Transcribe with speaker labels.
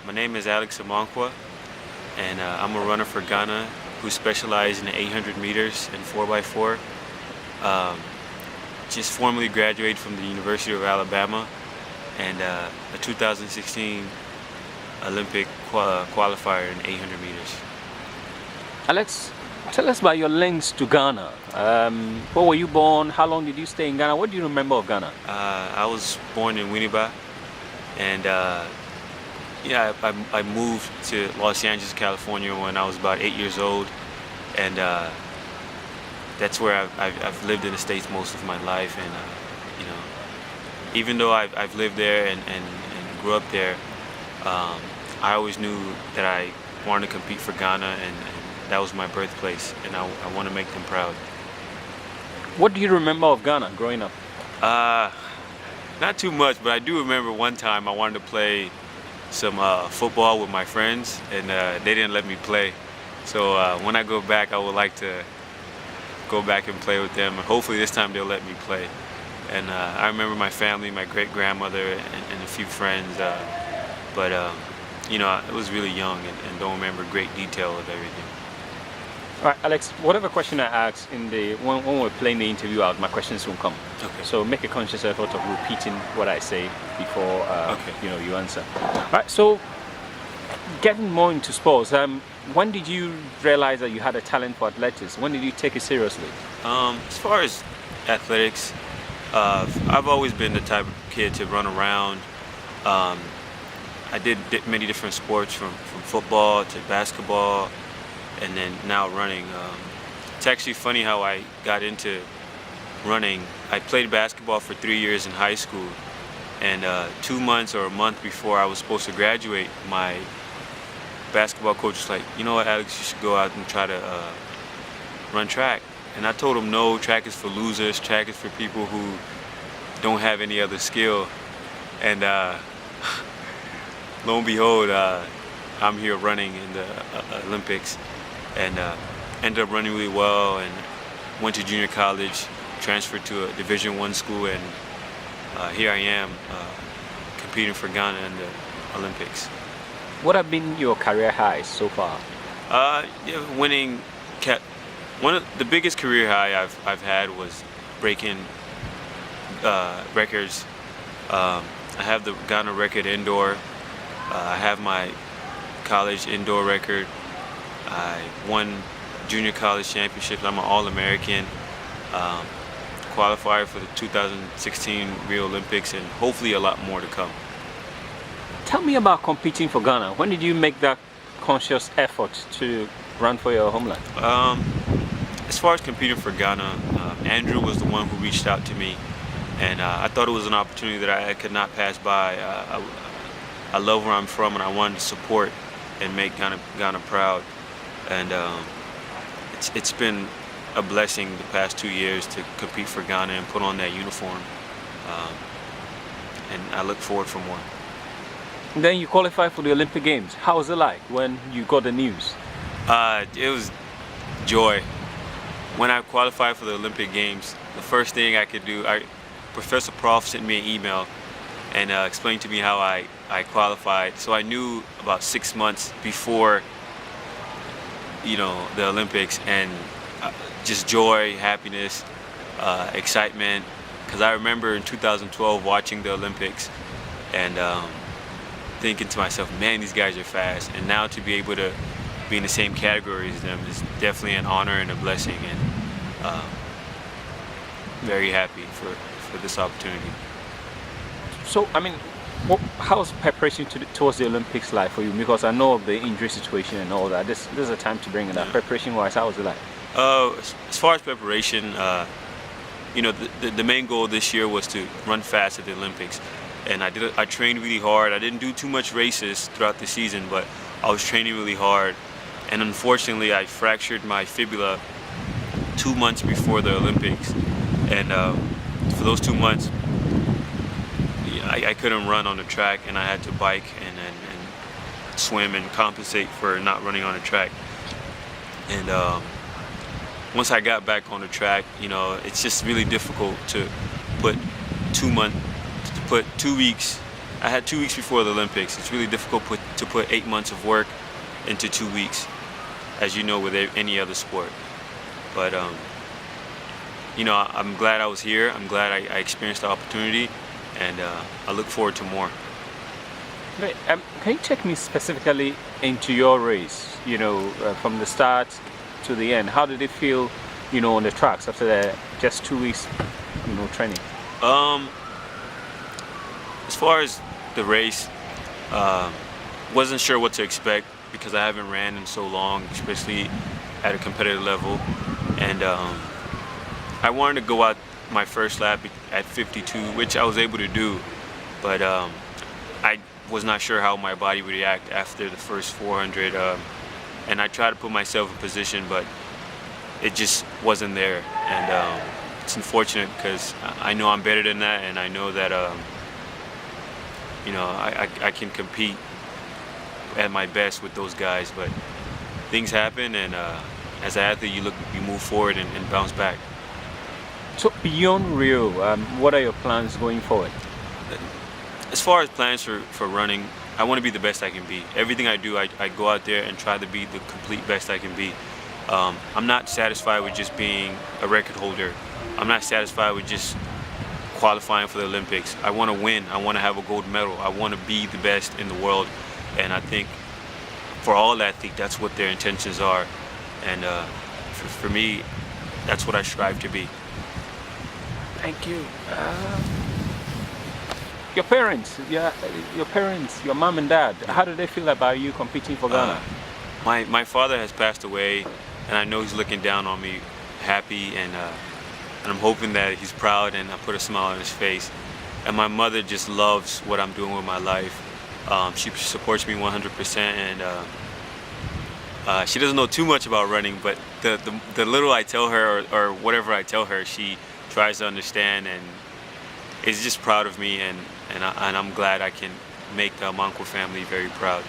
Speaker 1: My name is Alex Amankwah, and I'm a runner for Ghana who specializes in 800 meters and 4x4. Um, just formally graduated from the University of Alabama, and a 2016 Olympic qualifier in 800 meters.
Speaker 2: Alex, tell us about your links to Ghana. Where were you born? How long did you stay in Ghana? What do you remember of Ghana?
Speaker 1: I was born in Winneba, and yeah, I moved to Los Angeles, California when I was about 8 years old, and that's where I've lived in the States most of my life. And you know, even though I've lived there and grew up there, I always knew that I wanted to compete for Ghana, and that was my birthplace, and I want to make them proud.
Speaker 2: What do you remember of Ghana growing up?
Speaker 1: Not too much, but I do remember one time I wanted to play some football with my friends, and they didn't let me play. So when I go back, I would like to go back and play with them, and hopefully this time they'll let me play. And I remember my family, my great-grandmother, and a few friends, but you know, I was really young and don't remember great detail of everything.
Speaker 2: All right, Alex, whatever question I ask when we're playing the interview out, my questions will come.
Speaker 1: Okay.
Speaker 2: So make a conscious effort of repeating what I say before
Speaker 1: Okay.
Speaker 2: you know, you answer. All right, so getting more into sports, when did you realize that you had a talent for athletics? When did you take it seriously?
Speaker 1: As far as athletics, I've always been the type of kid to run around. I did many different sports from football to basketball, and then now running. It's actually funny how I got into running. I played basketball for 3 years in high school, and 2 months or a month before I was supposed to graduate, my basketball coach was like, you know what, Alex, you should go out and try to run track. And I told him, no, track is for losers, track is for people who don't have any other skill. And lo and behold, I'm here running in the Olympics, and ended up running really well, and went to junior college, transferred to a Division I school, and here I am competing for Ghana in the Olympics.
Speaker 2: What have been your career highs so far?
Speaker 1: Yeah, winning. One of the biggest career high I've had was breaking records. I have the Ghana record indoor. I have my college indoor record. I won junior college championships. I'm an All-American. Qualifier for the 2016 Rio Olympics, and hopefully a lot more to come.
Speaker 2: Tell me about competing for Ghana. When did you make that conscious effort to run for your homeland?
Speaker 1: As far as competing for Ghana, Andrew was the one who reached out to me, and I thought it was an opportunity that I could not pass by. I love where I'm from, and I wanted to support and make Ghana proud. And it's been a blessing the past 2 years to compete for Ghana and put on that uniform. And I look forward for more.
Speaker 2: And then you qualified for the Olympic Games. How was it like when you got the news?
Speaker 1: It was joy. When I qualified for the Olympic Games, the first thing I could do, Professor Prof sent me an email and explained to me how I qualified. So I knew about 6 months before, you know, the Olympics, and just joy, happiness, excitement. Because I remember in 2012 watching the Olympics and thinking to myself, man, these guys are fast. And now to be able to be in the same category as them is definitely an honor and a blessing, and very happy for this opportunity.
Speaker 2: So, I mean, how's preparation towards the Olympics like for you? Because I know of the injury situation and all that. This is a time to bring it up. Preparation-wise, how was it like?
Speaker 1: As far as preparation, you know, the main goal this year was to run fast at the Olympics, and I trained really hard. I didn't do too much races throughout the season, but I was training really hard. And unfortunately, I fractured my fibula 2 months before the Olympics, and for those 2 months, I couldn't run on the track, and I had to bike and swim and compensate for not running on the track. And once I got back on the track, you know, it's just really difficult to put 2 weeks I had 2 weeks before the Olympics. It's really difficult to put 8 months of work into 2 weeks, as you know, with any other sport. But you know, I'm glad I was here. I'm glad I experienced the opportunity, and I look forward to more.
Speaker 2: Right, can you take me specifically into your race? You know, from the start to the end. How did it feel, you know, on the tracks after just 2 weeks, you know, training?
Speaker 1: As far as the race, wasn't sure what to expect because I haven't ran in so long, especially at a competitive level, and I wanted to go out my first lap at 52, which I was able to do, but I was not sure how my body would react after the first 400, and I tried to put myself in position, but it just wasn't there, and it's unfortunate because I know I'm better than that, and I know that you know, I can compete at my best with those guys, but things happen, and as an athlete, you move forward and bounce back.
Speaker 2: So beyond Rio, what are your plans going forward?
Speaker 1: As far as plans for running, I want to be the best I can be. Everything I do, I go out there and try to be the complete best I can be. I'm not satisfied with just being a record holder. I'm not satisfied with just qualifying for the Olympics. I want to win. I want to have a gold medal. I want to be the best in the world. And I think for all athletes, that's what their intentions are. And for me, that's what I strive to be.
Speaker 2: Thank you. Your parents, your mom and dad, how do they feel about you competing for Ghana?
Speaker 1: My father has passed away, and I know he's looking down on me, happy, and I'm hoping that he's proud, and I put a smile on his face. And my mother just loves what I'm doing with my life. She supports me 100%, and she doesn't know too much about running, but the little I tell her, or whatever I tell her, she tries to understand, and is just proud of me, and I'm glad I can make the Amankwah family very proud.